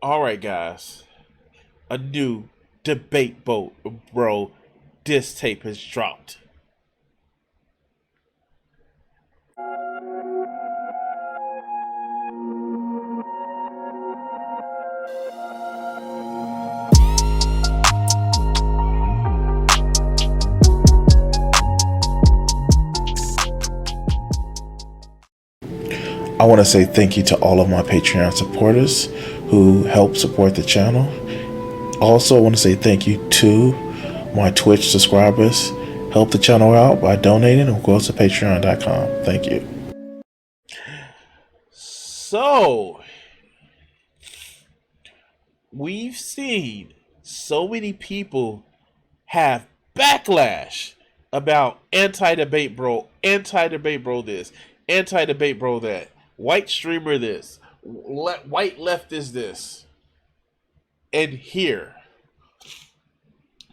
All right, guys. A new debate bro diss tape has dropped. I want to say thank you to all of my Patreon supporters who help support the channel. Also, I want to say thank you to my Twitch subscribers. Help the channel out by donating or go to patreon.com. Thank you. So, we've seen so many people have backlash about anti-debate bro this, anti-debate bro that, white streamer this, white leftist this. And here,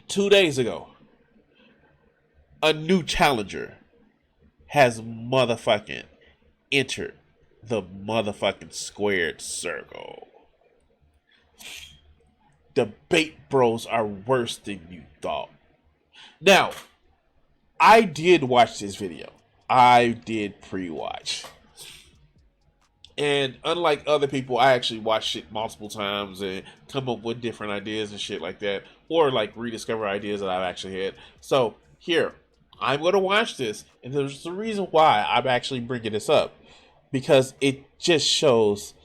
2 days ago, a new challenger has motherfucking entered the motherfucking squared circle. Debate bros are worse than you thought. Now, I did watch this video. I did pre-watch. And unlike other people, I actually watched it multiple times and come up with different ideas and shit like that. Or like rediscover ideas that I've actually had. So here, I'm going to watch this. And there's a reason why I'm actually bringing this up. Because it just shows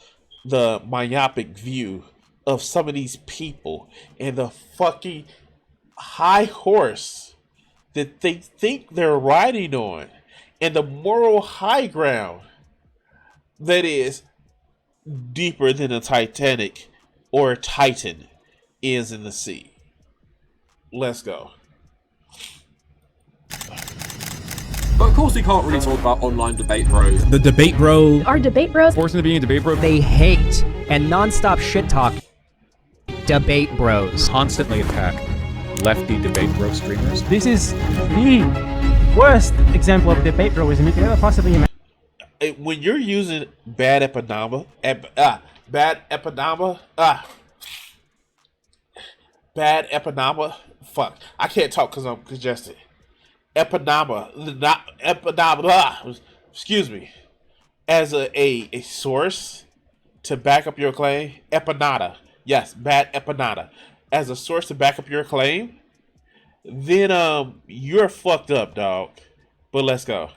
the myopic view of some of these people and the fucking high horse that they think they're riding on, and the moral high ground that is deeper than a Titanic or a Titan is in the sea. Let's go. But of course we can't really talk about online debate bros. The debate bro. Our debate bros. Forcing to be a debate bro. They hate and nonstop shit talk debate bros. Constantly attack lefty debate bro streamers. This is the worst example of debate broism you could ever possibly imagine. When you're using bad epinama, fuck, I can't talk because I'm congested. Excuse me, as a source to back up your claim, yes, bad empanada, as a source to back up your claim, then you're fucked up, dog. But let's go.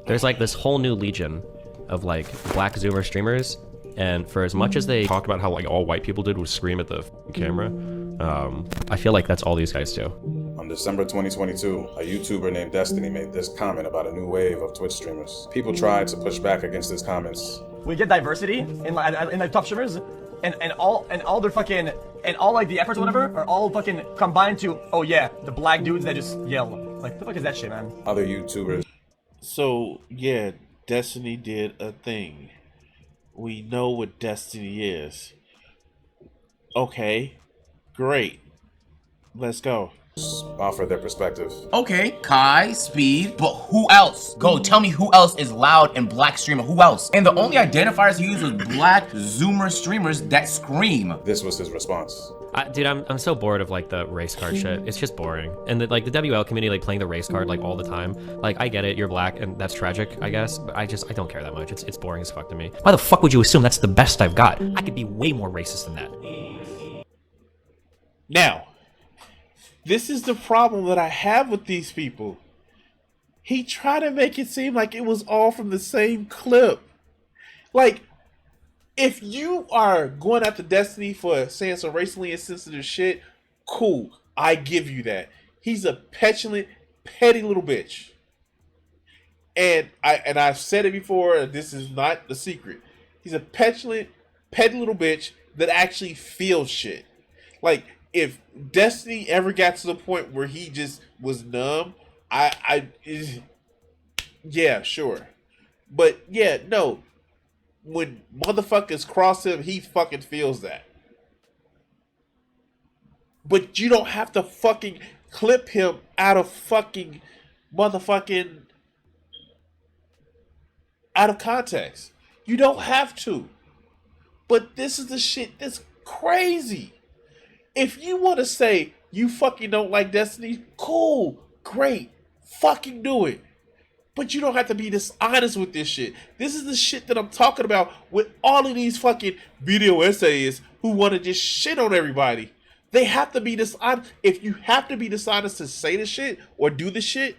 There's like this whole new legion of like black Zoomer streamers, and for as much as they Talked about how like all white people did was scream at the camera. I feel like that's all these guys do. On December 2022, a YouTuber named Destiny made this comment about a new wave of Twitch streamers. People tried to push back against his comments. We get diversity in like top streamers, and all their fucking and all like the efforts or whatever are all fucking combined to, oh yeah, the black dudes that just yell. Like, the fuck is that shit, man? Other YouTubers. So yeah, Destiny did a thing. We know what Destiny is. Okay, great. Let's go. Offer their perspective. Okay, Kai, Speed, but who else? Go, tell me who else is loud and black streamer, who else? And the only identifiers he used was black Zoomer streamers that scream. This was his response. Dude, I'm so bored of like the race card shit. It's just boring. And the WL community like playing the race card like all the time. Like, I get it, you're black and that's tragic, I guess, but I don't care that much. It's boring as fuck to me. Why the fuck would you assume that's the best I've got? I could be way more racist than that. Now, this is the problem that I have with these people. He tried to make it seem like it was all from the same clip. Like, if you are going after Destiny for saying some racially insensitive shit, cool. I give you that. He's a petulant, petty little bitch. And I've said it before, this is not a secret. He's a petulant, petty little bitch that actually feels shit. Like, if Destiny ever got to the point where he just was numb, yeah, sure. But yeah, no. When motherfuckers cross him, he fucking feels that. But you don't have to fucking clip him out of fucking motherfucking out of context. You don't have to. But this is the shit that's crazy. If you want to say you fucking don't like Destiny, cool, great, fucking do it. But you don't have to be dishonest with this shit. This is the shit that I'm talking about with all of these fucking video essayists who want to just shit on everybody. They have to be dishonest. If you have to be dishonest to say the shit or do the shit,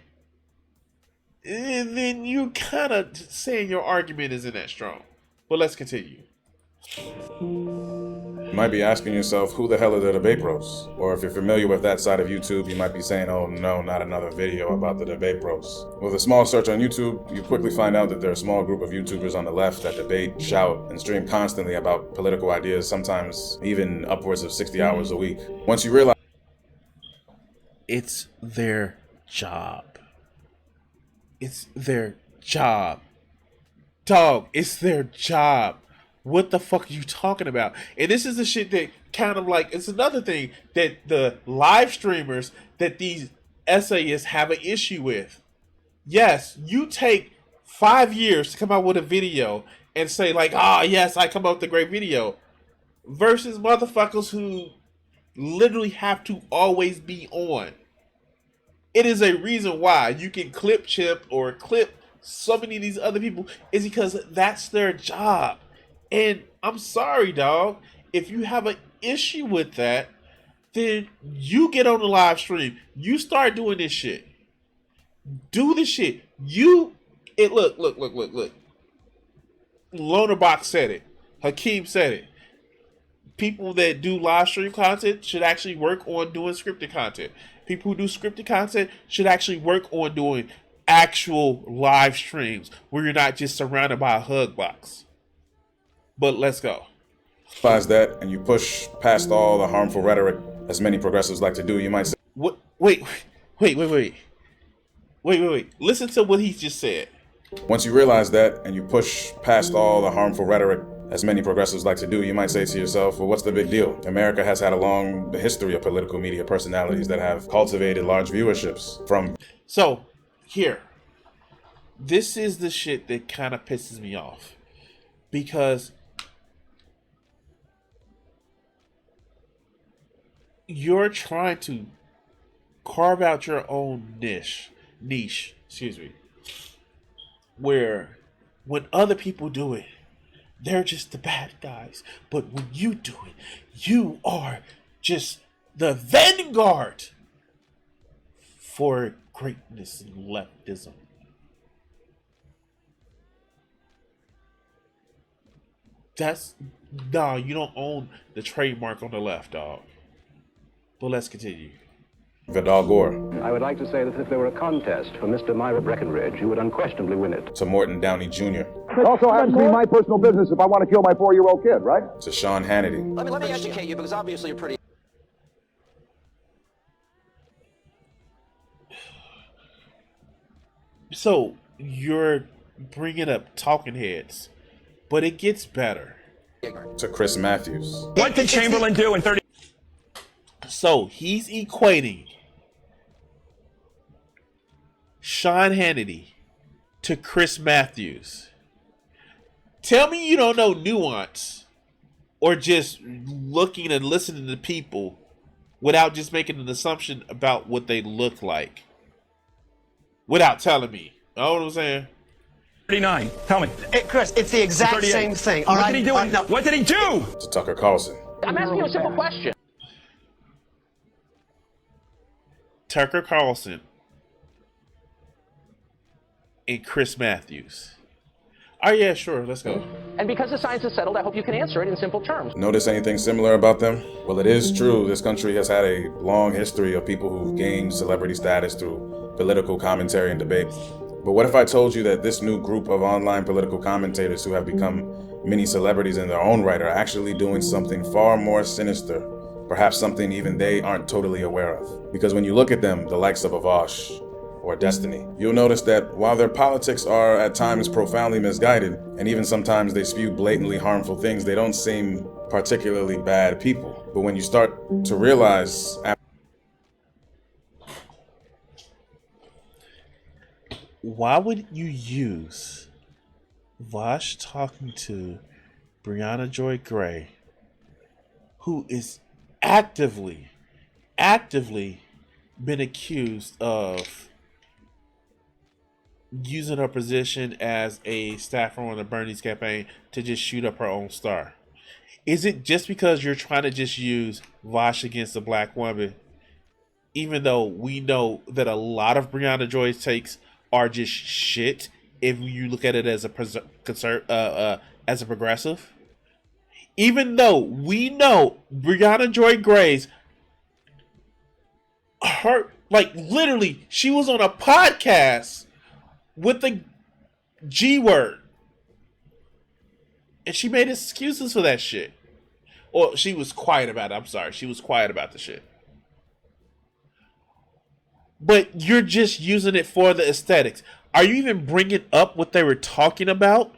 then you kind of saying your argument isn't that strong. But let's continue. You might be asking yourself, who the hell are the debate bros? Or if you're familiar with that side of YouTube, you might be saying, oh no, not another video about the debate bros. With a small search on YouTube, you quickly find out that there are a small group of YouTubers on the left that debate, shout, and stream constantly about political ideas, sometimes even upwards of 60 hours a week. Once you realize it's their job. It's their job. Dog, it's their job. What the fuck are you talking about? And this is the shit that kind of like, it's another thing that the live streamers that these essayists have an issue with. Yes, you take 5 years to come out with a video and say like, yes, I come out with a great video. Versus motherfuckers who literally have to always be on. It is a reason why you can clip Chip or clip so many of these other people is because that's their job. And I'm sorry, dog. If you have an issue with that, then you get on the live stream. You start doing this shit. Do the shit. Look. Lonerbox said it. Hakeem said it. People that do live stream content should actually work on doing scripted content. People who do scripted content should actually work on doing actual live streams where you're not just surrounded by a hug box. But let's go. that and you push past all the harmful rhetoric, as many progressives like to do, you might say, What? Wait. Listen to what he just said. Once you realize that and you push past all the harmful rhetoric, as many progressives like to do, you might say to yourself, well, what's the big deal? America has had a long history of political media personalities that have cultivated large viewerships from... So, here. This is the shit that kind of pisses me off. Because you're trying to carve out your own niche, where when other people do it, they're just the bad guys. But when you do it, you are just the vanguard for greatness and leftism. You don't own the trademark on the left, dog. But let's continue. Vidal Gore. I would like to say that if there were a contest for Mr. Myra Breckenridge, you would unquestionably win it. To Morton Downey Jr. It also happens to be my personal business if I want to kill my 4-year-old kid, right? To Sean Hannity. Let me educate you, because obviously you're pretty... So, you're bringing up talking heads, but it gets better. To Chris Matthews. What did Chamberlain do in 30... So, he's equating Sean Hannity to Chris Matthews. Tell me you don't know nuance or just looking and listening to people without just making an assumption about what they look like. Without telling me. You know what I'm saying? 39. Tell me. Chris, it's the exact 38. same thing. What did he do? What did he do? To Tucker Carlson. I'm asking you a simple question. Tucker Carlson and Chris Matthews. Oh yeah, sure, let's go. And because the science is settled, I hope you can answer it in simple terms. Notice anything similar about them? Well, it is true. This country has had a long history of people who've gained celebrity status through political commentary and debate. But what if I told you that this new group of online political commentators who have become mini celebrities in their own right are actually doing something far more sinister? Perhaps something even they aren't totally aware of. Because when you look at them, the likes of Avash or Destiny, you'll notice that while their politics are at times profoundly misguided, and even sometimes they spew blatantly harmful things, they don't seem particularly bad people. But when you start to realize... Why would you use Vosh talking to Brianna Joy Gray, who is actively been accused of using her position as a staffer on the Bernie's campaign to just shoot up her own star. Is it just because you're trying to just use Vosh against a black woman, even though we know that a lot of Brianna Joy's takes are just shit if you look at it as a progressive? Even though we know Brianna Joy Gray's literally, she was on a podcast with the G word. And she made excuses for that shit. Or she was quiet about it. I'm sorry. She was quiet about the shit. But you're just using it for the aesthetics. Are you even bringing up what they were talking about?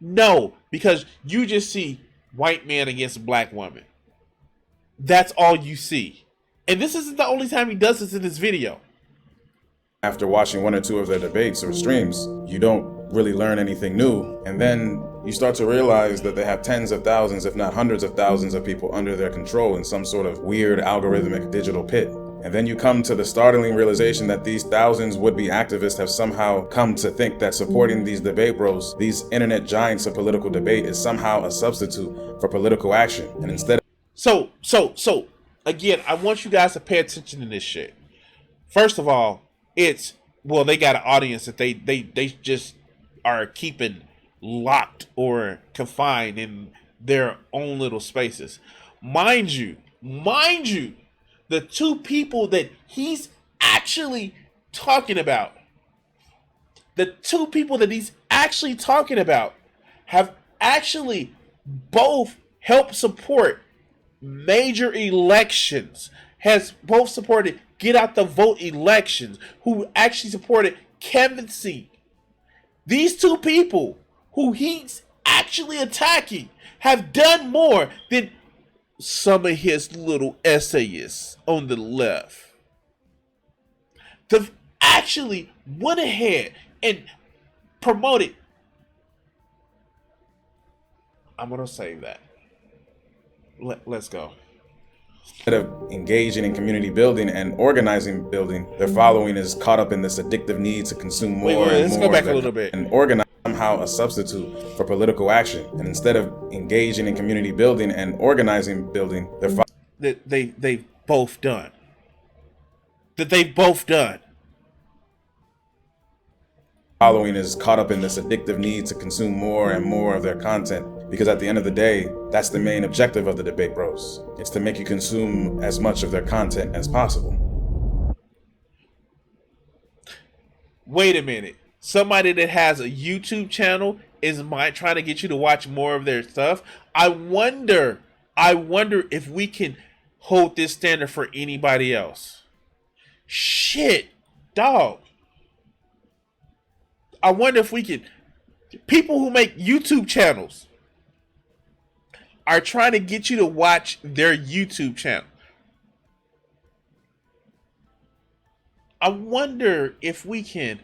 No, because you just see white man against black woman. That's all you see. And this isn't the only time he does this in this video. After watching one or two of their debates or streams, you don't really learn anything new. And then you start to realize that they have tens of thousands, if not hundreds of thousands of people under their control in some sort of weird algorithmic digital pit. And then you come to the startling realization that these thousands would-be activists have somehow come to think that supporting these debate bros, these internet giants of political debate, is somehow a substitute for political action. And instead of... So, again, I want you guys to pay attention to this shit. First of all, they got an audience that they just are keeping locked or confined in their own little spaces. Mind you, the two people that he's actually talking about, have actually both helped support major elections, has both supported get out the vote elections, who actually supported canvassing. These two people who he's actually attacking have done more than some of his little essayists on the left. They've actually went ahead and promoted. I'm going to save that. Let's go. Instead of engaging in community building and organizing building, their following is caught up in this addictive need to consume more and more. Let's go back a little bit. And organize somehow a substitute for political action. And instead of engaging in community building and organizing building, they've both done. That they've both done. Following is caught up in this addictive need to consume more and more of their content, because at the end of the day, that's the main objective of the debate bros. It's to make you consume as much of their content as possible. Wait a minute. Somebody that has a YouTube channel is trying to get you to watch more of their stuff. I wonder if we can hold this standard for anybody else. Shit, dog. I wonder if we can. People who make YouTube channels are trying to get you to watch their YouTube channel. I wonder if we can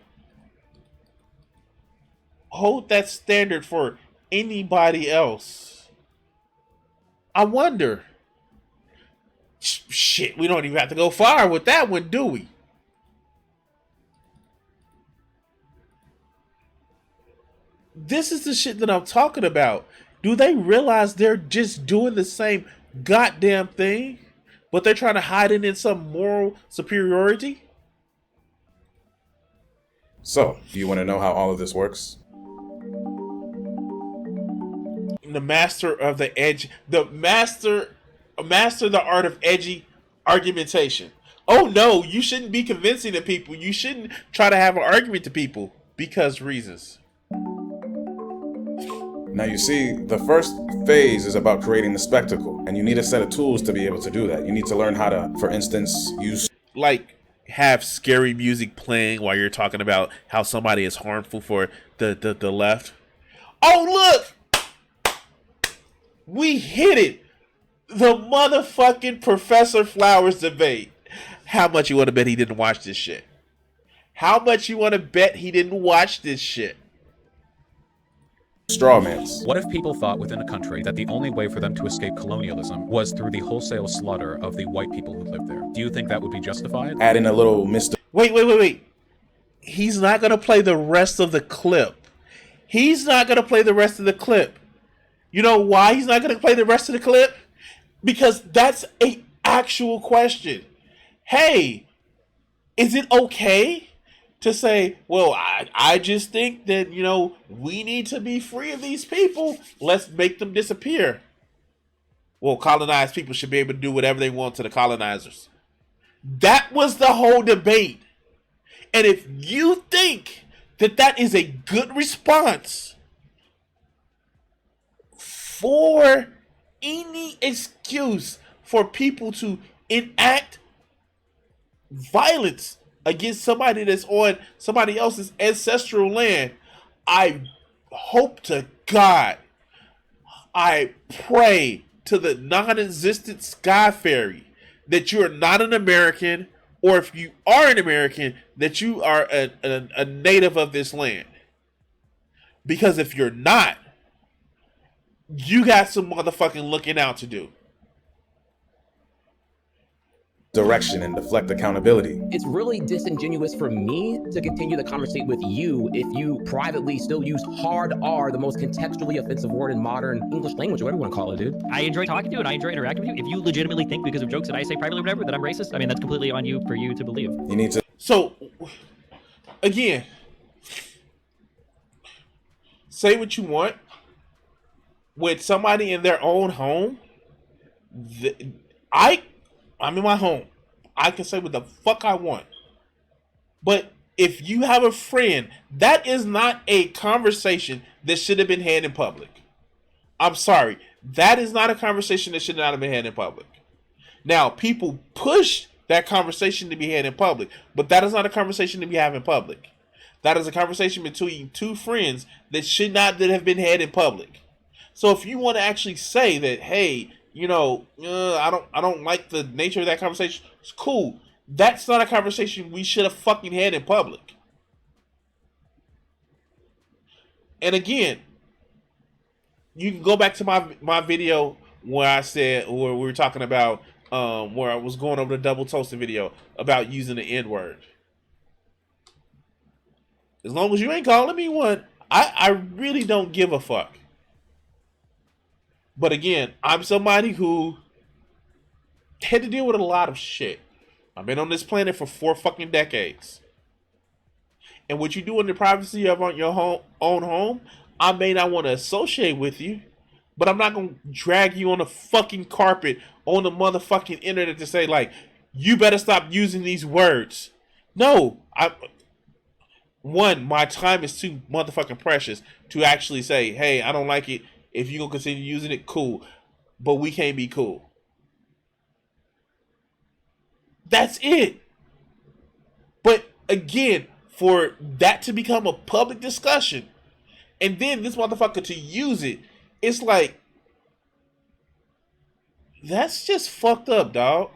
hold that standard for anybody else. I wonder. Shit, we don't even have to go far with that one, do we? This is the shit that I'm talking about. Do they realize they're just doing the same goddamn thing, but they're trying to hide it in some moral superiority? So, do you want to know how all of this works? The master of the edge, the art of edgy argumentation. Oh no, you shouldn't be convincing the people. You shouldn't try to have an argument to people because reasons. Now you see, the first phase is about creating the spectacle, and you need a set of tools to be able to do that. You need to learn how to, for instance, use... have scary music playing while you're talking about how somebody is harmful for the left. Oh, look! We hit it! The motherfucking Professor Flowers debate. How much you want to bet he didn't watch this shit? How much you want to bet he didn't watch this shit? strawmans. What if people thought within a country that the only way for them to escape colonialism was through the wholesale slaughter of the white people who lived there? Do you think that would be justified? Add in a little Mr. Wait. He's not going to play the rest of the clip. He's not going to play the rest of the clip. You know why he's not going to play the rest of the clip? Because that's a actual question. Hey, is it okay to say, well, I just think that, you know, we need to be free of these people. Let's make them disappear. Well, colonized people should be able to do whatever they want to the colonizers. That was the whole debate. And if you think that that is a good response for any excuse for people to enact violence against somebody that's on somebody else's ancestral land, I hope to God, I pray to the non-existent sky fairy that you are not an American, or if you are an American, that you are a native of this land. Because if you're not, you got some motherfucking looking out to do. Direction and deflect accountability. It's really disingenuous for me to continue the conversation with you if you privately still use hard R, the most contextually offensive word in modern English language, whatever you want to call it, dude. I enjoy talking to you and I enjoy interacting with you. If you legitimately think because of jokes that I say privately or whatever that I'm racist, I mean, that's completely on you for you to believe. You need to. So, again, say what you want. With somebody in their own home, I'm in my home. I can say what the fuck I want. But if you have a friend, that is not a conversation that should have been had in public. I'm sorry. That is not a conversation that should not have been had in public. Now, people push that conversation to be had in public, but that is not a conversation to be had in public. That is a conversation between two friends that should not have been had in public. So if you want to actually say that, hey, you know, I don't like the nature of that conversation, it's cool. That's not a conversation we should have fucking had in public. And again, you can go back to my video where I said, where we were talking about, where I was going over the double toasted video about using the N-word. As long as you ain't calling me one, I really don't give a fuck. But again, I'm somebody who had to deal with a lot of shit. I've been on this planet for 4 fucking decades. And what you do in the privacy of your own home, I may not want to associate with you, but I'm not going to drag you on the fucking carpet on the motherfucking internet to say, like, you better stop using these words. No, my time is too motherfucking precious to actually say, hey, I don't like it. If you're going to continue using it, cool. But we can't be cool. That's it. But again, for that to become a public discussion, and then this motherfucker to use it, it's like, that's just fucked up, dog.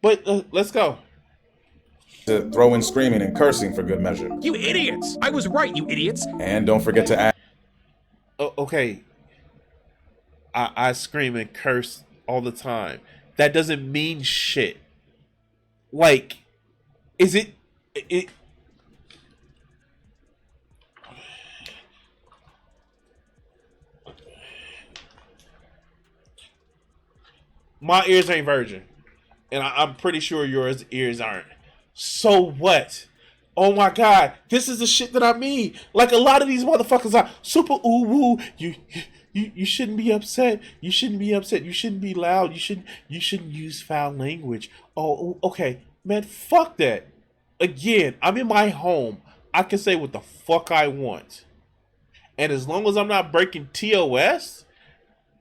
But let's go. To throw in screaming and cursing for good measure. You idiots! I was right, you idiots! And don't forget to add. Okay, I scream and curse all the time. That doesn't mean shit. Like, is it? My ears ain't virgin, and I'm pretty sure your ears aren't. So what? Oh my God, this is the shit that I mean. Like, a lot of these motherfuckers are super ooh woo. You shouldn't be upset. You shouldn't be upset. You shouldn't be loud. You shouldn't use foul language. Oh, okay. Man, fuck that. Again, I'm in my home. I can say what the fuck I want. And as long as I'm not breaking TOS,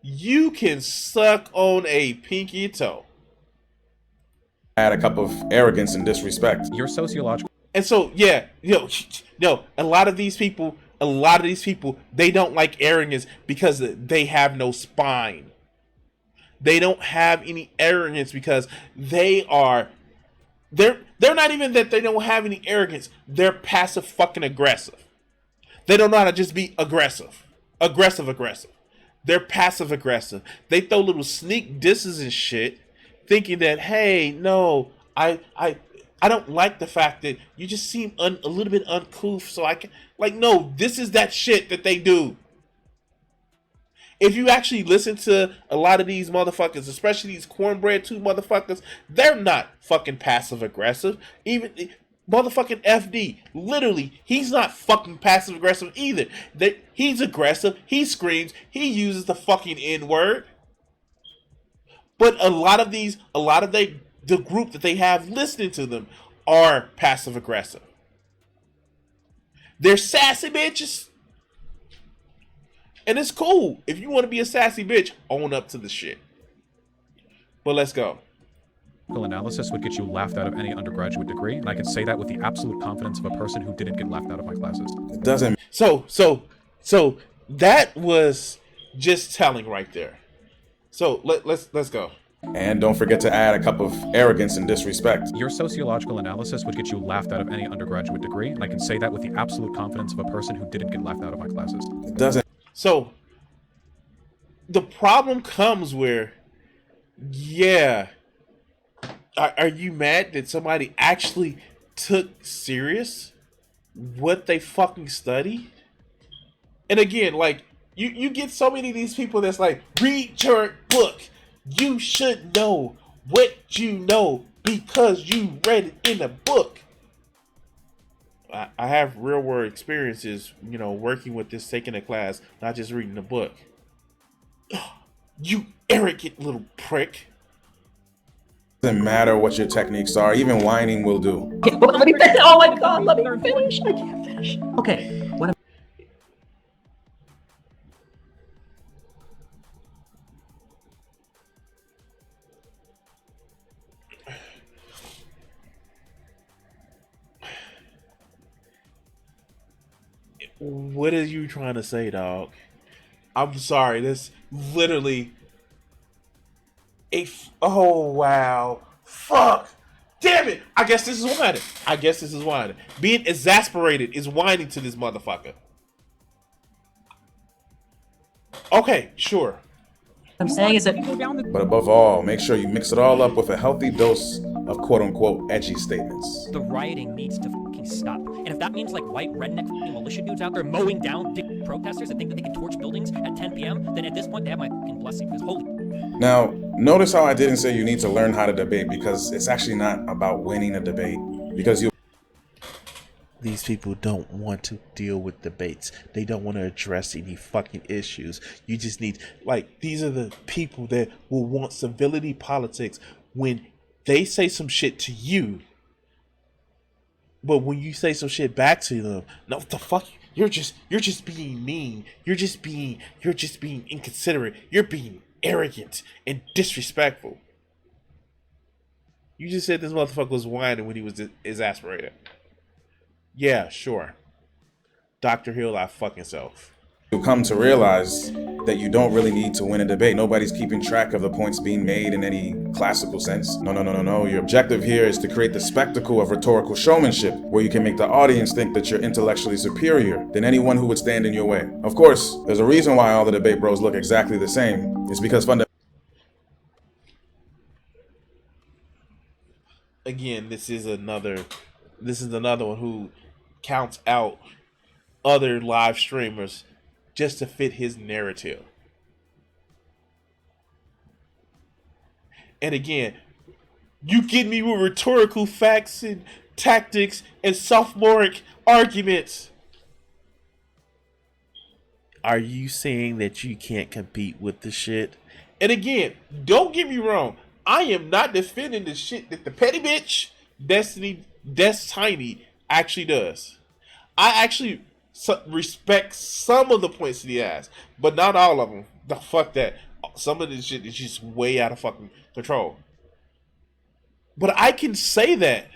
you can suck on a pinky toe. Add a cup of arrogance and disrespect. Your sociological. And so, yeah, a lot of these people, they don't like arrogance because they have no spine. They don't have any arrogance because they're not even that they don't have any arrogance. They're passive fucking aggressive. They don't know how to just be aggressive. Aggressive. They're passive aggressive. They throw little sneak disses and shit, thinking that, hey, no, I don't like the fact that you just seem a little bit uncouth, so I can, like, no, this is that shit that they do. If you actually listen to a lot of these motherfuckers, especially these cornbread 2 motherfuckers, they're not fucking passive aggressive. Even motherfucking FD, literally, he's not fucking passive aggressive either. He's aggressive. He screams. He uses the fucking N-word. But a lot of the group that they have listening to them are passive aggressive. They're sassy bitches. And it's cool. If you want to be a sassy bitch, own up to the shit. But let's go. Analysis would get you laughed out of any undergraduate degree, and I can say that with the absolute confidence of a person who didn't get laughed out of my classes. It doesn't. So that was just telling right there. So let's go. And don't forget to add a cup of arrogance and disrespect. Your sociological analysis would get you laughed out of any undergraduate degree, and I can say that with the absolute confidence of a person who didn't get laughed out of my classes. It doesn't. So the problem comes where, yeah, are you mad that somebody actually took serious what they fucking studied? And again, like, you get so many of these people that's like, read your book. You should know what you know because you read it in a book. I have real world experiences, working with this, taking a class, not just reading a book. You arrogant little prick. Doesn't matter what your techniques are, even whining will do. Okay, but let me finish. Oh my god, let me finish. I can't finish. Okay, what What are you trying to say, dog? I'm sorry. This literally oh wow. Fuck. Damn it. I guess this is whining. Being exasperated is whining to this motherfucker. Okay, sure. I'm saying is that. But above all, make sure you mix it all up with a healthy dose of quote-unquote edgy statements. The rioting needs to fucking stop. And if that means like white redneck fucking militia dudes out there mowing down protesters that think that they can torch buildings at 10 p.m., then at this point they have my fucking blessing. Because holy. Now, notice how I didn't say you need to learn how to debate, because it's actually not about winning a debate. Because these people don't want to deal with debates. They don't want to address any fucking issues. You just need, like, these are the people that will want civility politics when they say some shit to you. But when you say some shit back to them, no, what the fuck? You're just being mean. You're just being inconsiderate. You're being arrogant and disrespectful. You just said this motherfucker was whining when he was exasperated. Yeah, sure. Dr. Hill, I fucking self. You'll come to realize that you don't really need to win a debate. Nobody's keeping track of the points being made in any classical sense. No. Your objective here is to create the spectacle of rhetorical showmanship, where you can make the audience think that you're intellectually superior than anyone who would stand in your way. Of course, there's a reason why all the debate bros look exactly the same. It's because Again, this is another one who counts out other live streamers just to fit his narrative. And again, you get me with rhetorical facts and tactics and sophomoric arguments. Are you saying that you can't compete with the shit? And again, don't get me wrong. I am not defending the shit that the petty bitch Tiny actually does. I actually respect some of the points that he has, but not all of them. The fuck that. Some of this shit is just way out of fucking control. But I can say that.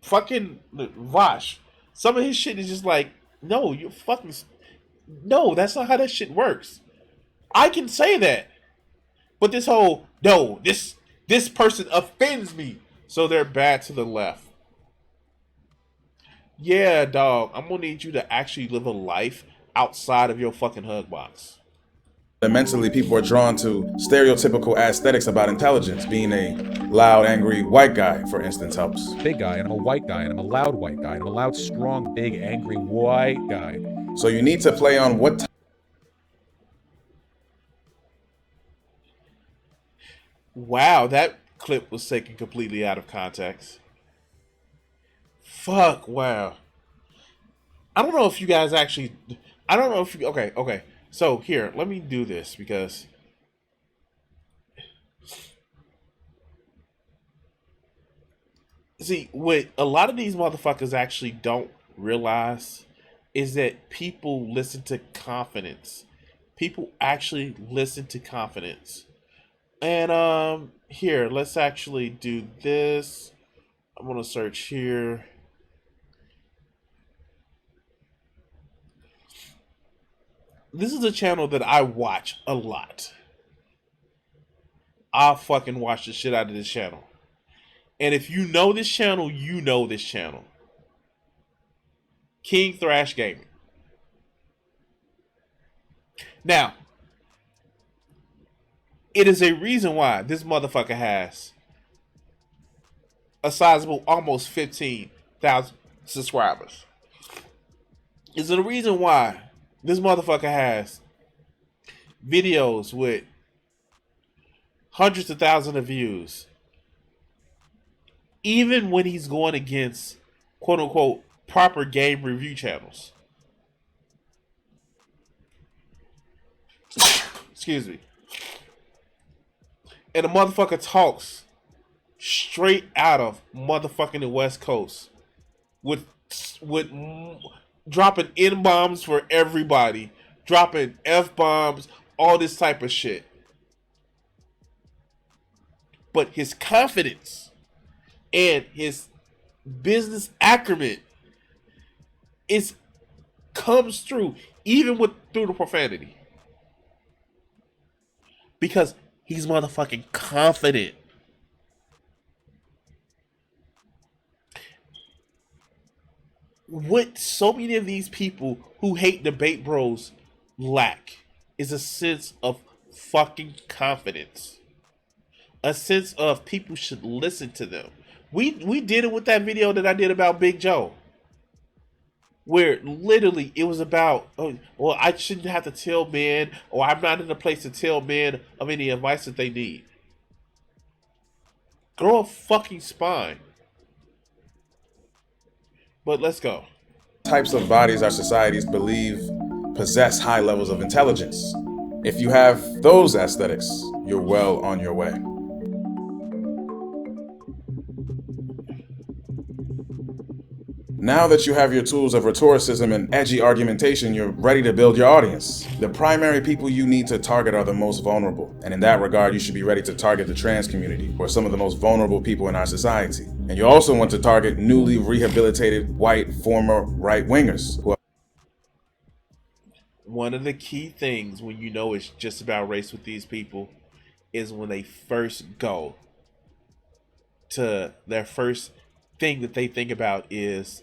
Fucking Vosh. Some of his shit is just like, no, you fucking. No, that's not how that shit works. I can say that. But this whole, no, this person offends me, so they're bad to the left. Yeah, dog. I'm gonna need you to actually live a life outside of your fucking hug box. Mentally, people are drawn to stereotypical aesthetics about intelligence. Being a loud, angry white guy, for instance, helps. Big guy, and I'm a white guy, and I'm a loud white guy, and I'm a loud, strong, big, angry white guy. So you need to play on what Wow, that clip was taken completely out of context. Fuck, wow. I don't know if you guys actually. I don't know if you. Okay, okay. So here, let me do this because. See, what a lot of these motherfuckers actually don't realize is that people listen to confidence. People actually listen to confidence. And here, let's actually do this. I'm gonna search here. This is a channel that I watch a lot. I'll fucking watch the shit out of this channel. And if you know this channel, you know this channel. King Thrash Gaming. Now, it is a reason why this motherfucker has a sizable almost 15,000 subscribers. Is it a reason why this motherfucker has videos with hundreds of thousands of views, even when he's going against quote unquote proper game review channels? Excuse me. And the motherfucker talks straight out of motherfucking the West Coast with dropping N bombs for everybody, dropping F bombs, all this type of shit. But his confidence and his business acumen comes through even through the profanity. Because he's motherfucking confident. What so many of these people who hate debate bros lack is a sense of fucking confidence. A sense of people should listen to them. We did it with that video that I did about Big Joe. Where literally it was about, oh, well, I shouldn't have to tell men, or I'm not in a place to tell men of any advice that they need. Grow a fucking spine. But let's go. Types of bodies our societies believe possess high levels of intelligence. If you have those aesthetics, you're well on your way. Now that you have your tools of rhetoricism and edgy argumentation, you're ready to build your audience. The primary people you need to target are the most vulnerable. And in that regard, you should be ready to target the trans community, who are some of the most vulnerable people in our society. And you also want to target newly rehabilitated white former right-wingers who are. One of the key things when you know it's just about race with these people is when they first go to their first thing that they think about is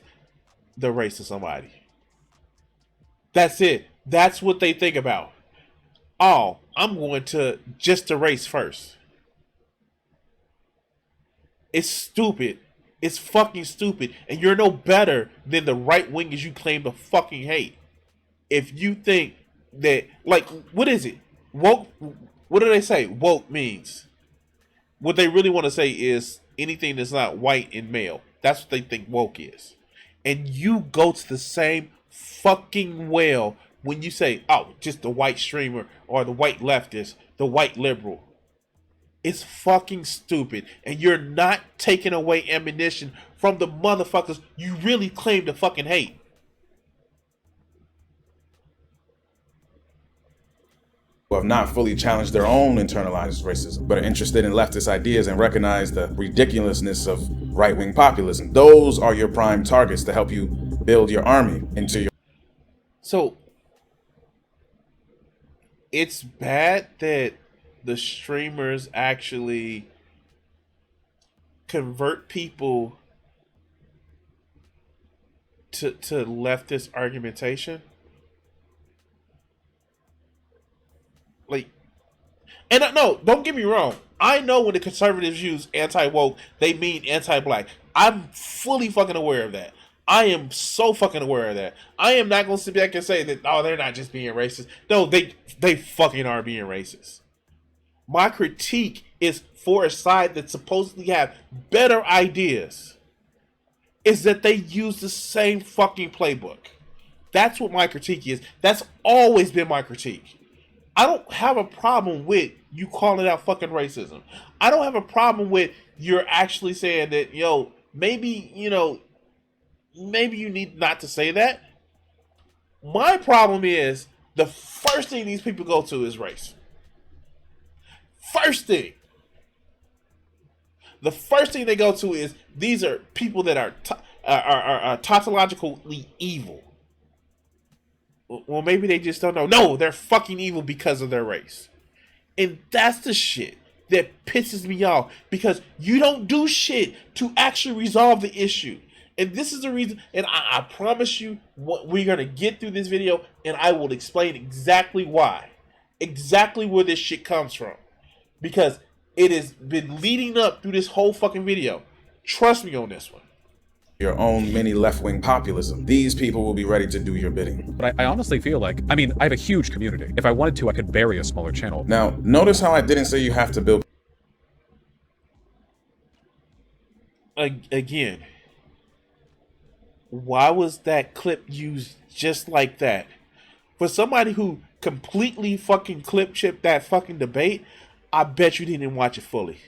the race of somebody. That's it. That's what they think about. Oh, I'm going to just the race first. It's stupid. It's fucking stupid. And you're no better than the right wingers you claim to fucking hate. If you think that, like, what is it? Woke, what do they say woke means? What they really want to say is anything that's not white and male. That's what they think woke is. And you go to the same fucking well when you say, oh, just the white streamer or the white leftist, the white liberal. It's fucking stupid. And you're not taking away ammunition from the motherfuckers you really claim to fucking hate. Who have not fully challenged their own internalized racism, but are interested in leftist ideas and recognize the ridiculousness of right-wing populism. Those are your prime targets to help you build your army into your... So, it's bad that the streamers actually convert people to leftist argumentation. Like, and no, don't get me wrong. I know when the conservatives use anti-woke, they mean anti-black. I'm fully fucking aware of that. I am so fucking aware of that. I am not going to sit back and say that, oh, they're not just being racist. No, they fucking are being racist. My critique is for a side that supposedly have better ideas, is that they use the same fucking playbook. That's what my critique is. That's always been my critique. I don't have a problem with you calling out fucking racism. I don't have a problem with you're actually saying that, maybe you need not to say that. My problem is the first thing these people go to is race. First thing. The first thing they go to is these are people that are tautologically evil. Well, maybe they just don't know. No, they're fucking evil because of their race. And that's the shit that pisses me off, because you don't do shit to actually resolve the issue. And this is the reason, and I promise you, we're going to get through this video, and I will explain exactly why. Exactly where this shit comes from. Because it has been leading up through this whole fucking video. Trust me on this one. Your own mini left-wing populism. These people will be ready to do your bidding. But I honestly feel like, I have a huge community. If I wanted to, I could bury a smaller channel. Now, notice how I didn't say you have to build... Again, why was that clip used just like that? For somebody who completely fucking clip-chipped that fucking debate, I bet you didn't watch it fully.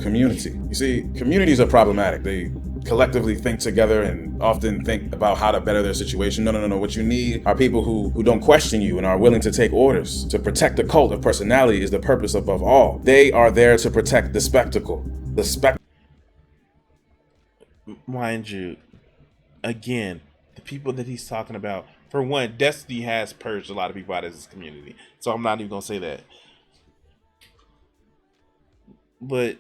Community. You see, communities are problematic. They collectively think together and often think about how to better their situation. No. What you need are people who don't question you and are willing to take orders. To protect the cult of personality is the purpose above all. They are there to protect the spectacle. Mind you, again, the people that he's talking about, for one, Destiny has purged a lot of people out of his community. So I'm not even going to say that. But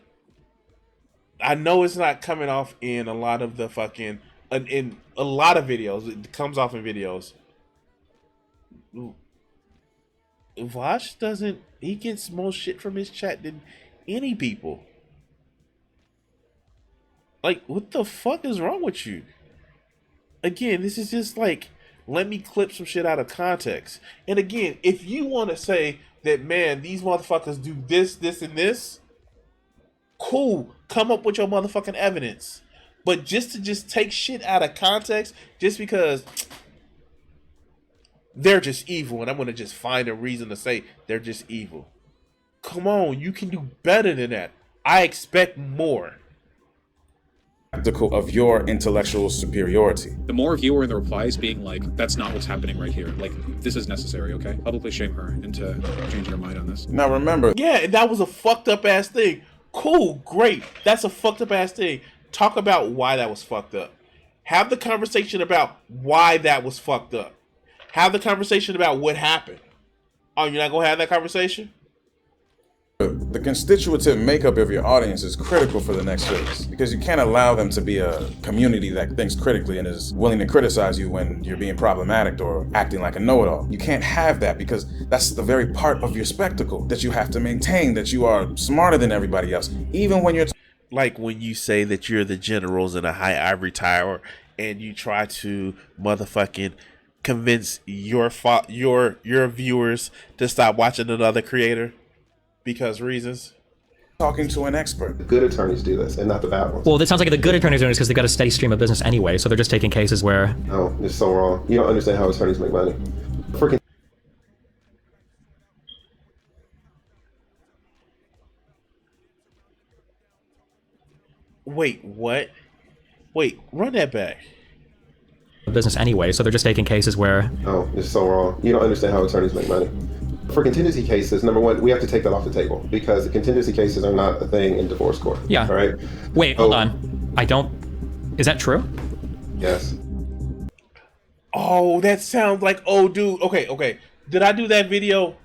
I know it's not coming off in a lot of the fucking, in a lot of videos. It comes off in videos. Vosh doesn't, he gets more shit from his chat than any people. Like, what the fuck is wrong with you? Again, this is just like, let me clip some shit out of context. And again, if you want to say that, man, these motherfuckers do this, this, and this, cool. Come up with your motherfucking evidence. But just to take shit out of context, just because they're just evil, and I'm going to just find a reason to say they're just evil. Come on, you can do better than that. I expect more. Of your intellectual superiority. The more of you are in the replies being like, that's not what's happening right here. Like, this is necessary, okay? Publicly shame her into changing her mind on this. Now remember. Yeah, that was a fucked up ass thing. Cool, great. That's a fucked up ass thing. Talk about why that was fucked up. Have the conversation about why that was fucked up. Have the conversation about what happened. Oh, you're not going to have that conversation? The constitutive makeup of your audience is critical for the next phase, because you can't allow them to be a community that thinks critically and is willing to criticize you when you're being problematic or acting like a know-it-all. You can't have that, because that's the very part of your spectacle that you have to maintain, that you are smarter than everybody else, even when you're... Like when you say that you're the generals in a high ivory tower and you try to motherfucking convince your viewers to stop watching another creator. Because reasons. Talking to an expert. The good attorneys do this, and not the bad ones. Well, it sounds like the good attorneys are doing this because they've got a steady stream of business anyway, so they're just taking cases where... No, it's so wrong. You don't understand how attorneys make money. Freaking... Wait, what? Wait, run that back. Business anyway, so they're just taking cases where... No, it's so wrong. You don't understand how attorneys make money. For contingency cases, number one, we have to take that off the table because the contingency cases are not a thing in divorce court. Yeah. All right. Wait, hold on. I don't. Is that true? Yes. Oh, that sounds like, oh, dude. Okay. Did I do that video?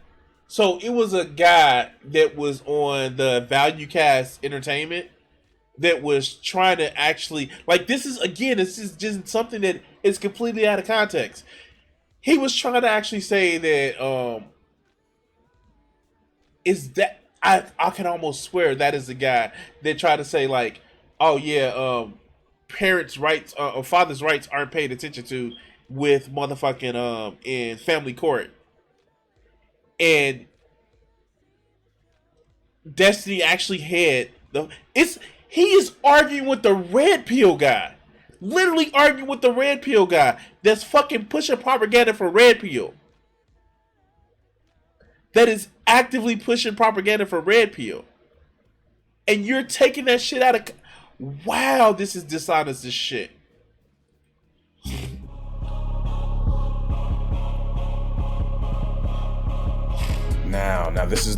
So it was a guy that was on the ValueCast Entertainment, that was trying to actually, like, this is just something that is completely out of context. He was trying to actually say that is that I can almost swear that is the guy that tried to say, like, oh yeah, parents' rights or father's rights aren't paid attention to with motherfucking in family court. And Destiny actually had he is arguing with the red pill guy. Literally arguing with the red pill guy that's fucking pushing propaganda for red pill. That is actively pushing propaganda for red pill. And you're taking that shit out of... Wow, this is dishonest as shit. Now this is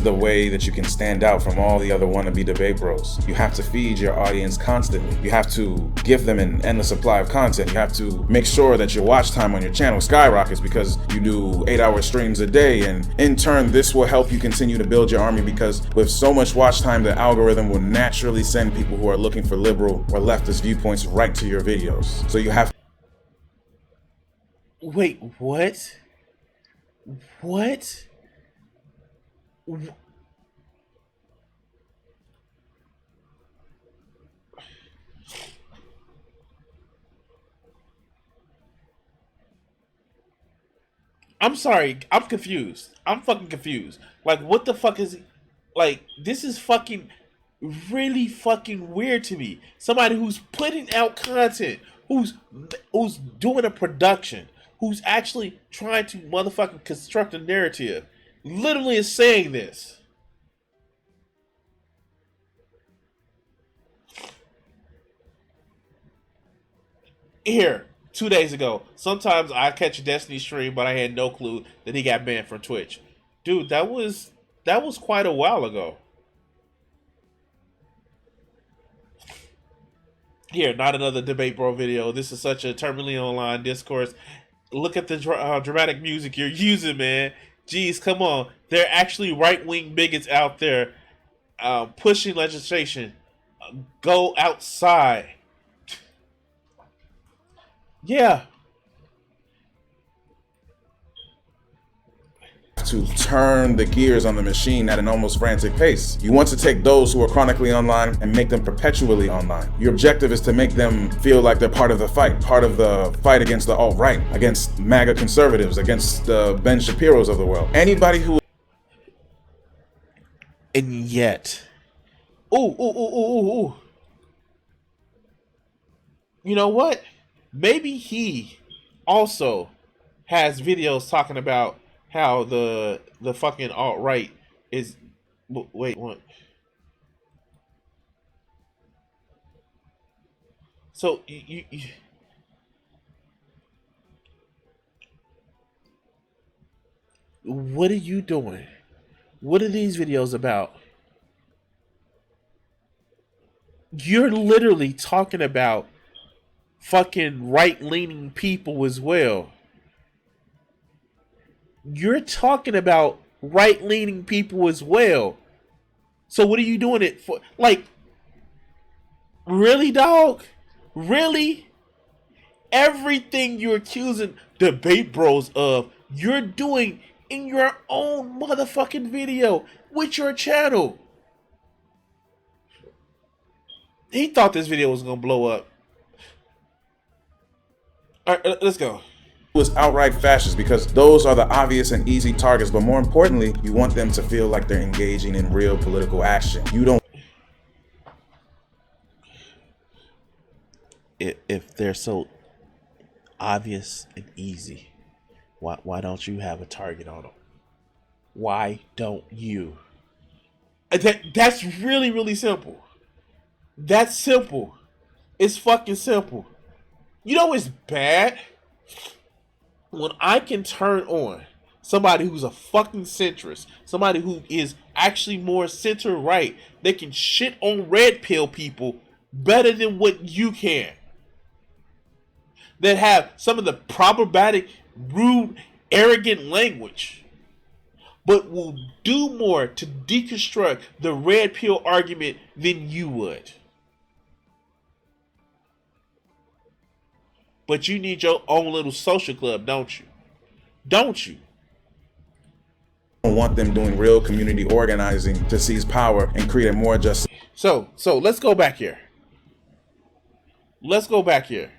the way that you can stand out from all the other wannabe debate bros. You have to feed your audience constantly. You have to give them an endless supply of content. You have to make sure that your watch time on your channel skyrockets because you do 8-hour streams a day, and in turn this will help you continue to build your army, because with so much watch time the algorithm will naturally send people who are looking for liberal or leftist viewpoints right to your videos. So you have... Wait, what? What? I'm sorry, I'm confused. I'm fucking confused. Like, what the fuck is... Like, this is fucking... really fucking weird to me. Somebody who's putting out content, who's doing a production, who's actually trying to motherfucking construct a narrative, literally is saying this. Here, 2 days ago, sometimes I catch a Destiny stream, but I had no clue that he got banned from Twitch. Dude, that was quite a while ago. Here, not another debate bro video. This is such a terminally online discourse. Look at the dramatic music you're using, man. Jeez, come on. There are actually right-wing bigots out there pushing legislation. Go outside. Yeah. To turn the gears on the machine at an almost frantic pace. You want to take those who are chronically online and make them perpetually online. Your objective is to make them feel like they're part of the fight against the alt-right, against MAGA conservatives, against the Ben Shapiros of the world. Anybody who... And yet... Ooh. You know what? Maybe he also has videos talking about how the fucking alt-right is... Wait, what? So, you what are you doing? What are these videos about? You're literally talking about fucking right-leaning people as well. You're talking about right-leaning people as well. So what are you doing it for? Like, really, dog? Really? Everything you're accusing debate bros of, you're doing in your own motherfucking video with your channel. He thought this video was gonna blow up. All right, let's go. Was outright fascists, because those are the obvious and easy targets, but more importantly, you want them to feel like they're engaging in real political action. You don't... If they're so obvious and easy, why don't you have a target on them? Why don't you? That's really, really simple. That's simple. It's fucking simple. You know it's bad? When I can turn on somebody who's a fucking centrist, somebody who is actually more center-right, they can shit on red pill people better than what you can. That have some of the problematic, rude, arrogant language, but will do more to deconstruct the red pill argument than you would. But you need your own little social club, don't you? Don't you? I don't want them doing real community organizing to seize power and create a more just. So let's go back here. Let's go back here.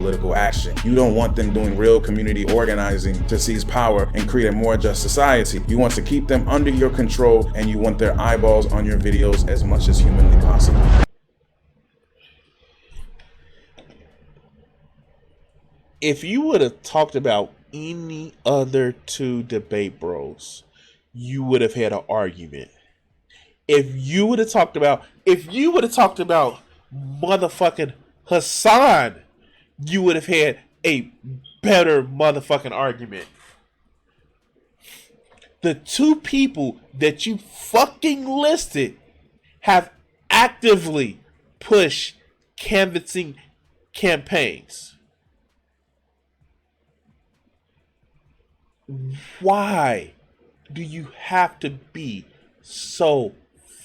Political action. You don't want them doing real community organizing to seize power and create a more just society. You want to keep them under your control, and you want their eyeballs on your videos as much as humanly possible. If you would have talked about any other two debate bros, you would have had an argument. If you would have talked about motherfucking Hassan, you would have had a better motherfucking argument. The two people that you fucking listed have actively pushed canvassing campaigns. Why do you have to be so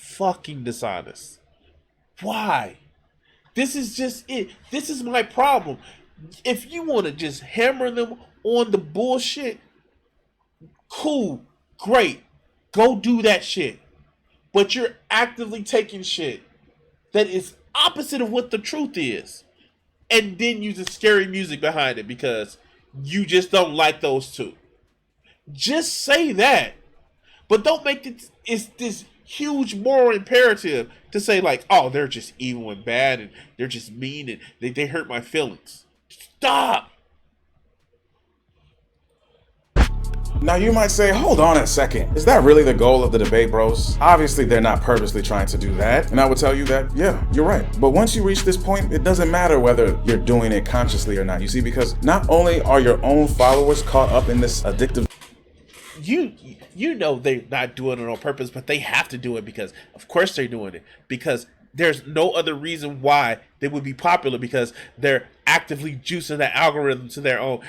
fucking dishonest? Why? This is just it. This is my problem. If you want to just hammer them on the bullshit, cool, great. Go do that shit. But you're actively taking shit that is opposite of what the truth is. And then using scary music behind it because you just don't like those two. Just say that. But don't make it this huge moral imperative to say like, oh, they're just evil and bad and they're just mean and they hurt my feelings. Stop. Now you might say, hold on a second. Is that really the goal of the debate bros? Obviously they're not purposely trying to do that. And I would tell you that, yeah, you're right. But once you reach this point, it doesn't matter whether you're doing it consciously or not. You see, because not only are your own followers caught up in this addictive... You know they're not doing it on purpose, but they have to do it because, of course, they're doing it. Because there's no other reason why they would be popular because they're actively juicing the algorithm to their own.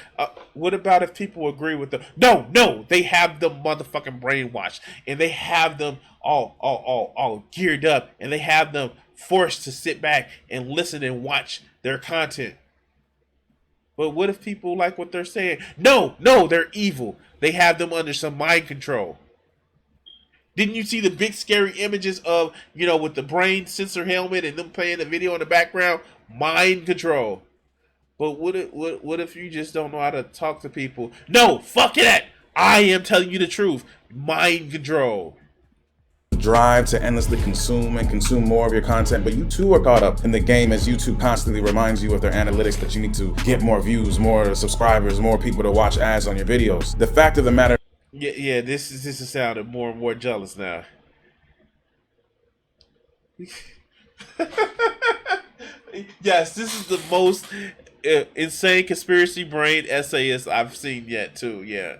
What about if people agree with them? No, they have them motherfucking brainwashed and they have them all geared up and they have them forced to sit back and listen and watch their content. But what if people like what they're saying? No, they're evil. They have them under some mind control. Didn't you see the big scary images of, with the brain sensor helmet and them playing the video in the background? Mind control. But what if you just don't know how to talk to people? No, fuck it. I am telling you the truth. Mind control. Drive to endlessly consume more of your content, but you too are caught up in the game as YouTube constantly reminds you of their analytics that you need to get more views, more subscribers, more people to watch ads on your videos. The fact of the matter... Yeah, this is sounding more and more jealous now. Yes, this is the most insane conspiracy brain essayist I've seen yet too, yeah.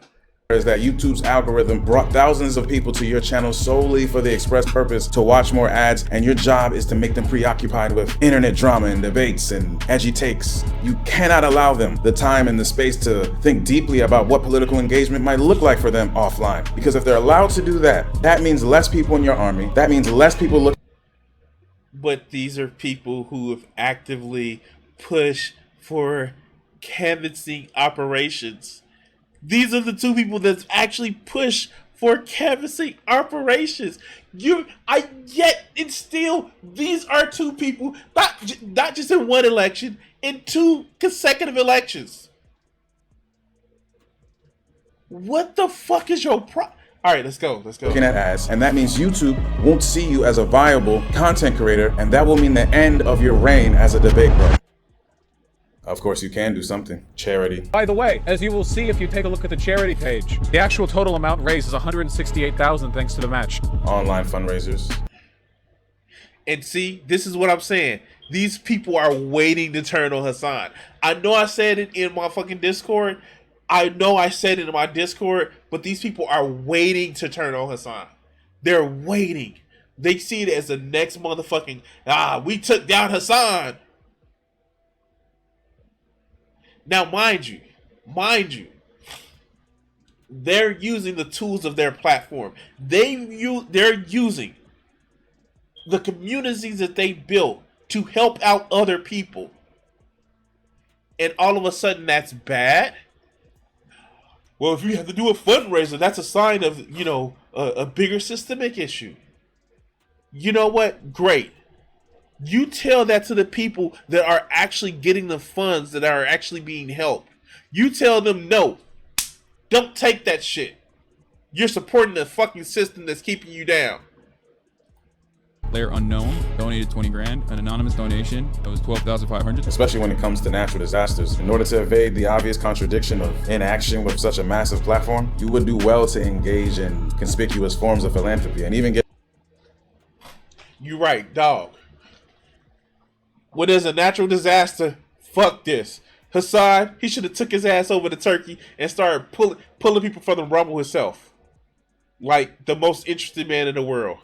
Is that YouTube's algorithm brought thousands of people to your channel solely for the express purpose to watch more ads, and your job is to make them preoccupied with internet drama and debates and edgy takes. You cannot allow them the time and the space to think deeply about what political engagement might look like for them offline. Because if they're allowed to do that, that means less people in your army. That means less people look. But these are people who have actively pushed for canvassing operations. These are the two people that's actually pushed for canvassing operations. These are two people, not just in one election, in two consecutive elections. What the fuck is your problem? All right, let's go. Looking at ads, and that means YouTube won't see you as a viable content creator, and that will mean the end of your reign as a debate bro. Of course, you can do something. Charity. By the way, as you will see if you take a look at the charity page, the actual total amount raised is $168,000 thanks to the match. Online fundraisers. And see, this is what I'm saying. These people are waiting to turn on Hassan. I know I said it in my fucking Discord. But these people are waiting to turn on Hassan. They're waiting. They see it as the next motherfucking, we took down Hassan. Now, mind you, they're using the tools of their platform. They're using the communities that they built to help out other people. and all of a sudden that's bad. Well, if you have to do a fundraiser, that's a sign of, you know, a bigger systemic issue. You know what? Great. You tell that to the people that are actually getting the funds, that are actually being helped. You tell them, no, don't take that shit. You're supporting the fucking system that's keeping you down. Player unknown donated 20 grand, an anonymous donation that was 12,500. Especially when it comes to natural disasters. In order to evade the obvious contradiction of inaction with such a massive platform, you would do well to engage in conspicuous forms of philanthropy and even get... You right, dog. When there's a natural disaster, fuck this. Hassan, he should have took his ass over to Turkey and started pulling people from the rubble himself. Like the most interesting man in the world.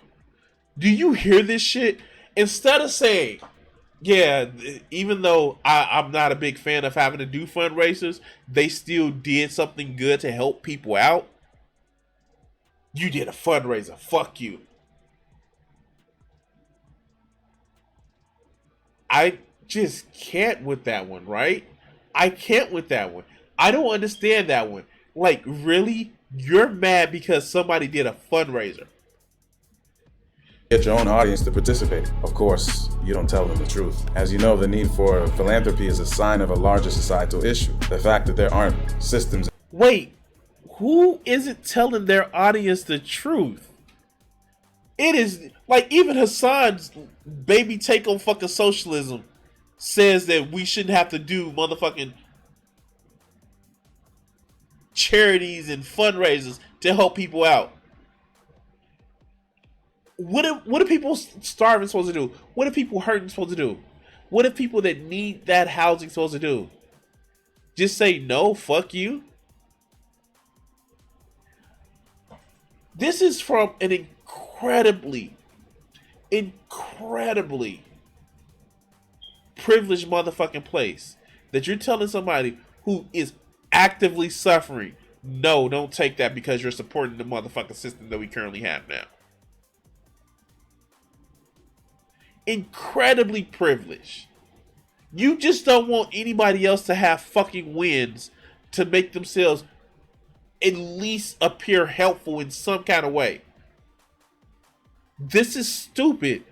Do you hear this shit? Instead of saying, yeah, even though I'm not a big fan of having to do fundraisers, they still did something good to help people out. You did a fundraiser. Fuck you. I just can't with that one, right? I can't with that one. I don't understand that one. Like, really? You're mad because somebody did a fundraiser. Get your own audience to participate. Of course, you don't tell them the truth. As you know, the need for philanthropy is a sign of a larger societal issue. The fact that there aren't systems... Wait, who isn't telling their audience the truth? It is, like, even Hassan's baby take on fucking socialism says that we shouldn't have to do motherfucking charities and fundraisers to help people out. What are people starving supposed to do? What are people hurting supposed to do? What are people that need that housing supposed to do? Just say no, fuck you? This is from an incredibly privileged motherfucking place that you're telling somebody who is actively suffering, no, don't take that because you're supporting the motherfucking system that we currently have now. Incredibly privileged. You just don't want anybody else to have fucking wins to make themselves at least appear helpful in some kind of way. This is stupid.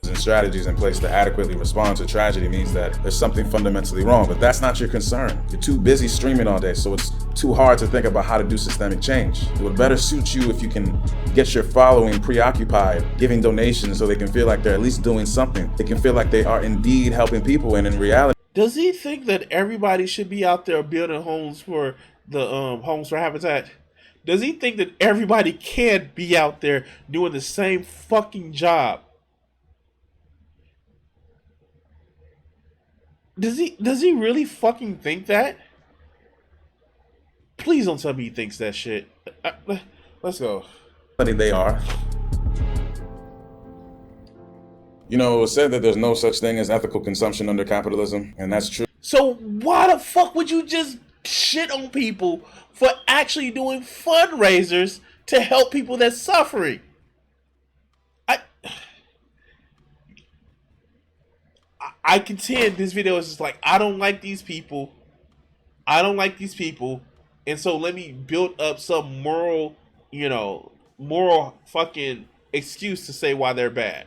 And strategies in place to adequately respond to tragedy means that there's something fundamentally wrong, but that's not your concern. You're too busy streaming all day, so it's too hard to think about how to do systemic change. It would better suit you if you can get your following preoccupied giving donations so they can feel like they're at least doing something. They can feel like they are indeed helping people, and in reality... Does he think that everybody should be out there building homes for the Homes for Habitat? Does he think that everybody can be out there doing the same fucking job? Does he really fucking think that? Please don't tell me he thinks that shit. Let's go. I think they are. You know, it was said that there's no such thing as ethical consumption under capitalism, and that's true. So why the fuck would you just shit on people for actually doing fundraisers to help people that's suffering? I contend this video is just like, I don't like these people. I don't like these people. And so let me build up some moral, moral fucking excuse to say why they're bad.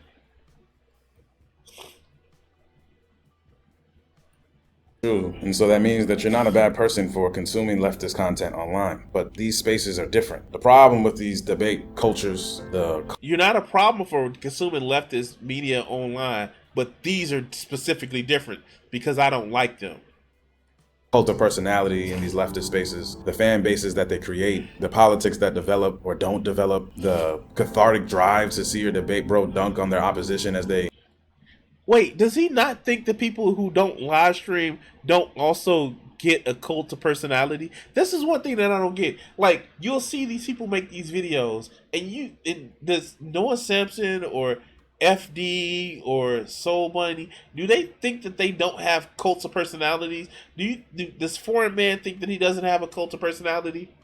True. And so that means that you're not a bad person for consuming leftist content online. But these spaces are different. The problem with these debate cultures, You're not a problem for consuming leftist media online, but these are specifically different because I don't like them. Cult of personality in these leftist spaces, the fan bases that they create, the politics that develop or don't develop, the cathartic drive to see your debate bro dunk on their opposition as they... Wait, does he not think that people who don't live stream don't also get a cult of personality? This is one thing that I don't get. Like, you'll see these people make these videos, and does Noah Sampson or FD or Soul Bunny, do they think that they don't have cults of personalities? Does Foreign Man think that he doesn't have a cult of personality?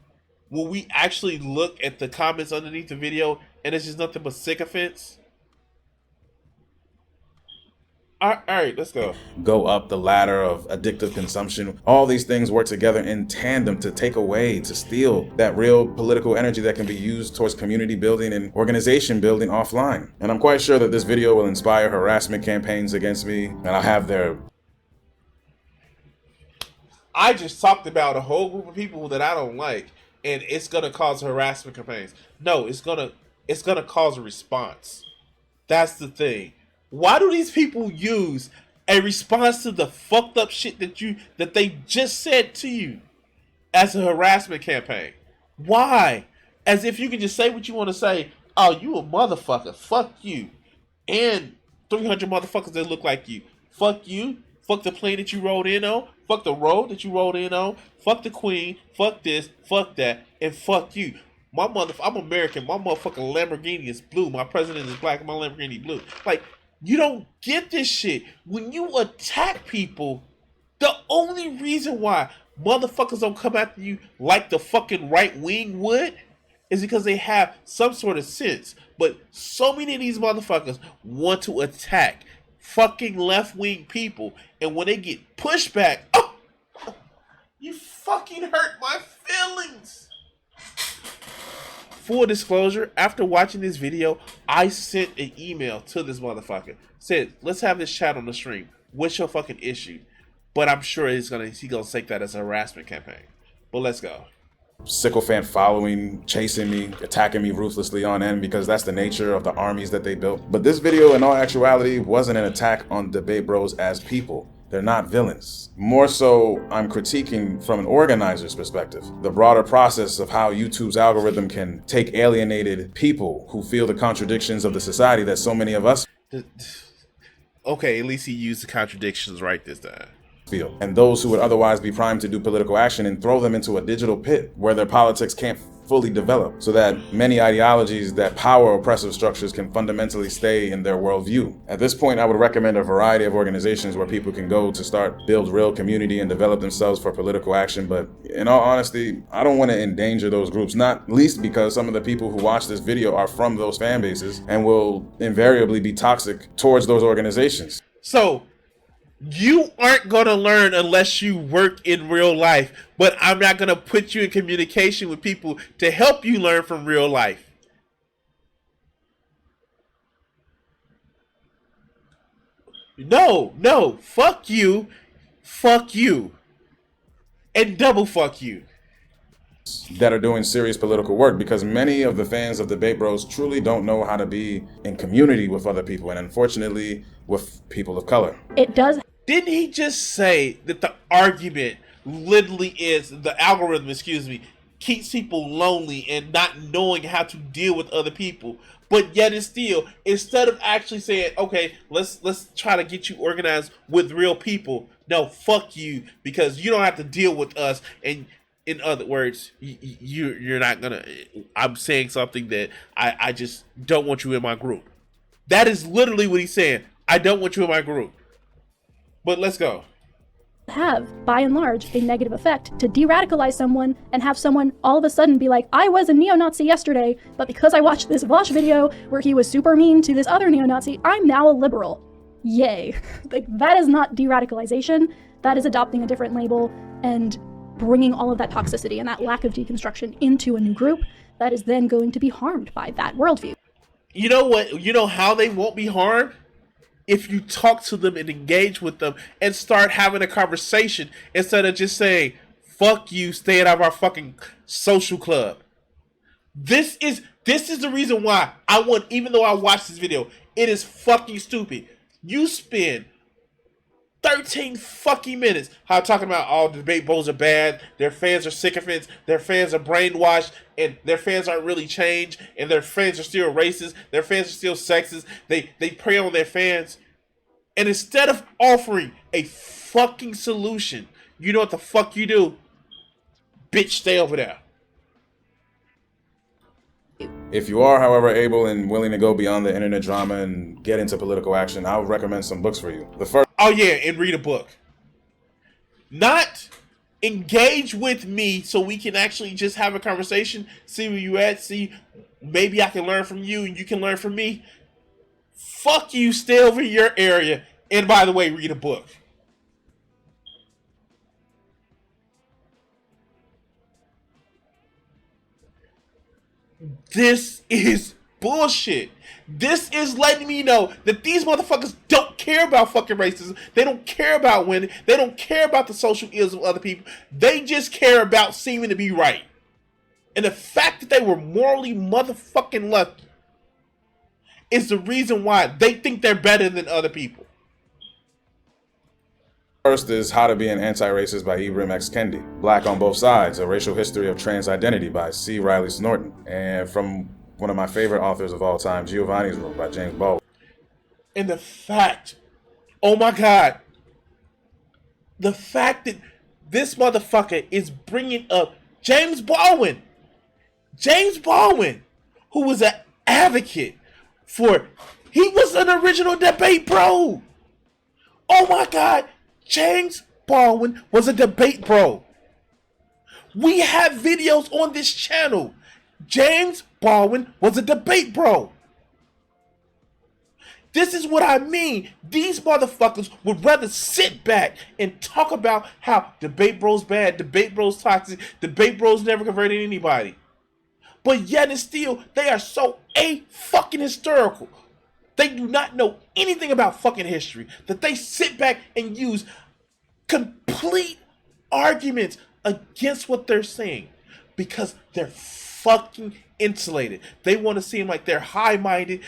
Will we actually look at the comments underneath the video and it's just nothing but sycophants? All right, let's go. Go up the ladder of addictive consumption. All these things work together in tandem to take away, to steal that real political energy that can be used towards community building and organization building offline. And I'm quite sure that this video will inspire harassment campaigns against me, and I'll have their... I just talked about a whole group of people that I don't like, and it's gonna cause harassment campaigns. No, it's gonna cause a response. That's the thing. Why do these people use a response to the fucked up shit that they just said to you as a harassment campaign? Why? As if you can just say what you want to say. Oh, you a motherfucker. Fuck you. And 300 motherfuckers that look like you. Fuck you. Fuck the plane that you rode in on. Fuck the road that you rode in on. Fuck the queen. Fuck this. Fuck that. And fuck you. I'm American. My motherfucking Lamborghini is blue. My president is black. And my Lamborghini blue. Like, you don't get this shit. When you attack people, the only reason why motherfuckers don't come after you like the fucking right wing would is because they have some sort of sense. But so many of these motherfuckers want to attack fucking left wing people, and when they get pushed back, oh, you fucking hurt my feelings. Full disclosure, after watching this video, I sent an email to this motherfucker. Said, let's have this chat on the stream. What's your fucking issue? But I'm sure he's gonna take that as a harassment campaign. But let's go. sycophant following, chasing me, attacking me ruthlessly on end, because that's the nature of the armies that they built. But this video, in all actuality, wasn't an attack on Debate Bros as people. They're not villains. More so, I'm critiquing from an organizer's perspective, the broader process of how YouTube's algorithm can take alienated people who feel the contradictions of the society that so many of us Okay, at least he used the contradictions right this time. feel, and those who would otherwise be primed to do political action, and throw them into a digital pit where their politics can't fully develop, so that many ideologies that power oppressive structures can fundamentally stay in their worldview. At this point, I would recommend a variety of organizations where people can go to start build real community and develop themselves for political action. But in all honesty, I don't want to endanger those groups, not least because some of the people who watch this video are from those fan bases and will invariably be toxic towards those organizations. So you aren't going to learn unless you work in real life, but I'm not going to put you in communication with people to help you learn from real life. No, fuck you, and double fuck you. That are doing serious political work, because many of the fans of Debate Bros truly don't know how to be in community with other people, and unfortunately with people of color. It does. Didn't he just say that the argument literally is, the algorithm, keeps people lonely and not knowing how to deal with other people? But yet it's still, instead of actually saying, okay, let's try to get you organized with real people, no, fuck you, because you don't have to deal with us. And in other words, you're not gonna, I'm saying something that I just don't want you in my group. That is literally what he's saying. I don't want you in my group. But let's go. Have, by and large, a negative effect to de-radicalize someone and have someone all of a sudden be like, I was a neo-Nazi yesterday, but because I watched this Vosh video where he was super mean to this other neo-Nazi, I'm now a liberal. Yay. Like, that is not de-radicalization. That is adopting a different label and bringing all of that toxicity and that lack of deconstruction into a new group that is then going to be harmed by that worldview. You know what? You know how they won't be harmed? If you talk to them and engage with them and start having a conversation instead of just saying, fuck you, stay out of our fucking social club. This is the reason why I want, even though I watched this video, it is fucking stupid. You spend 13 fucking minutes talking about all Debate Bros are bad, their fans are sycophants, their fans are brainwashed, and their fans aren't really changed, and their fans are still racist, their fans are still sexist, they prey on their fans. And instead of offering a fucking solution, you know what the fuck you do? Bitch, stay over there. If you are, however, able and willing to go beyond the internet drama and get into political action, I would recommend some books for you. The first... Oh yeah, and read a book. Not engage with me so we can actually just have a conversation, see where you at, see maybe I can learn from you and you can learn from me. Fuck you, stay over in your area And by the way, read a book. This is bullshit. This is letting me know that these motherfuckers don't care about fucking racism. They don't care about winning. They don't care about the social ills of other people. They just care about seeming to be right. And the fact that they were morally motherfucking lucky is the reason why they think they're better than other people. First is How to Be an Anti-Racist by Ibram X. Kendi. Black on Both Sides, A Racial History of Trans Identity by C. Riley Snorton. And from one of my favorite authors of all time, Giovanni's Room by James Baldwin. And the fact, oh my God, the fact that this motherfucker is bringing up James Baldwin, who was an advocate for, he was an original debate bro. Oh my God, James Baldwin was a debate bro. We have videos on this channel. James Baldwin was a debate bro. This is what I mean. These motherfuckers would rather sit back and talk about how debate bro's bad, debate bro's toxic, debate bro's never converted anybody. But yet and still, they are so fucking hysterical. They do not know anything about fucking history, that they sit back and use complete arguments against what they're saying because they're fucking insulated. They want to seem like they're high-minded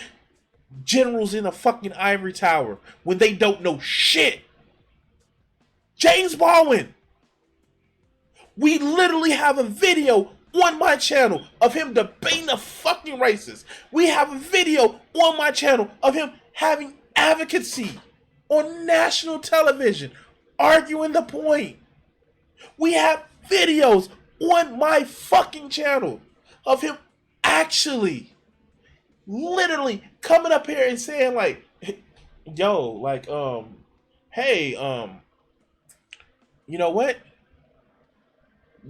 generals in a fucking ivory tower when they don't know shit. James Baldwin. We literally have a video on my channel of him debating a fucking racist. We have a video on my channel of him having advocacy on national television, arguing the point. We have videos on my fucking channel of him actually, literally coming up here and saying like, yo, like, hey, you know what?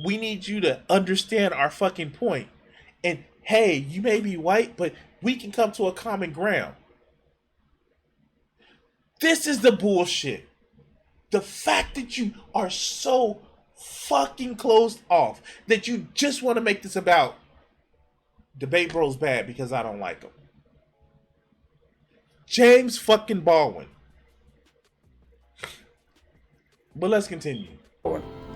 We need you to understand our fucking point. And hey, you may be white, but we can come to a common ground. This is the bullshit. The fact that you are so fucking closed off that you just want to make this about debate bro's bad because I don't like him. James fucking Baldwin. But let's continue.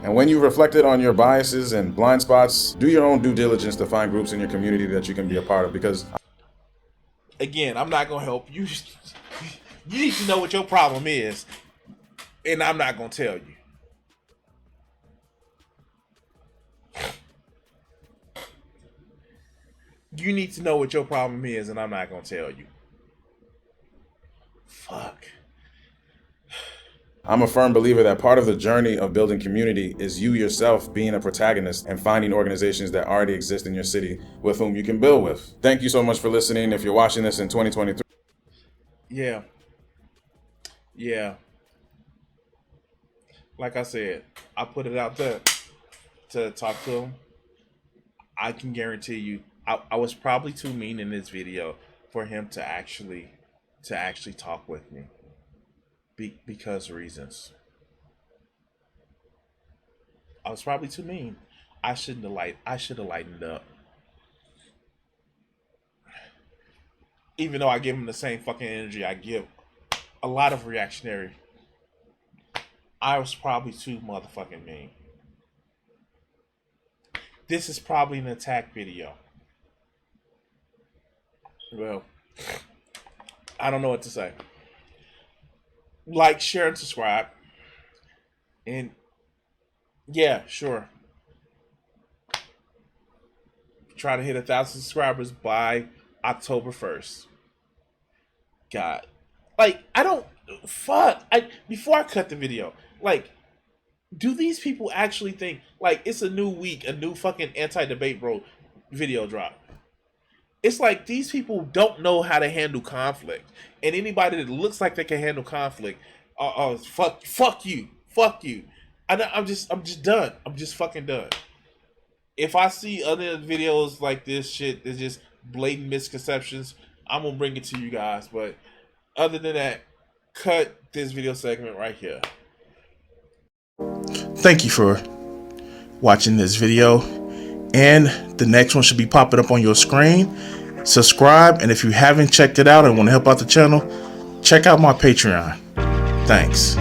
And when you reflected on your biases and blind spots, do your own due diligence to find groups in your community that you can be a part of, because again, I'm not gonna help you. You need to know what your problem is, and I'm not gonna tell you. You need to know what your problem is, and I'm not gonna tell you. Fuck. I'm a firm believer that part of the journey of building community is you yourself being a protagonist and finding organizations that already exist in your city with whom you can build with. Thank you so much for listening. If you're watching this in 2023. Yeah. Like I said, I put it out there to talk to him. I can guarantee you, I was probably too mean in this video for him to actually talk with me. Because reasons. I was probably too mean. I should have lightened up. Even though I give him the same fucking energy I give a lot of reactionary, I was probably too motherfucking mean. This is probably an attack video. Well, I don't know what to say. Like, share, and subscribe. And yeah, sure. Try to hit 1,000 subscribers by October 1st. God. Like, before I cut the video, like, do these people actually think, like, it's a new week, a new fucking anti-debate bro video drop? It's like these people don't know how to handle conflict, and anybody that looks like they can handle conflict, fuck you. I'm just done. I'm just fucking done. If I see other videos like this shit, there's just blatant misconceptions, I'm gonna bring it to you guys. But other than that, cut this video segment right here. Thank you for watching this video, and the next one should be popping up on your screen. Subscribe, and if you haven't checked it out and want to help out the channel, check out my Patreon. Thanks.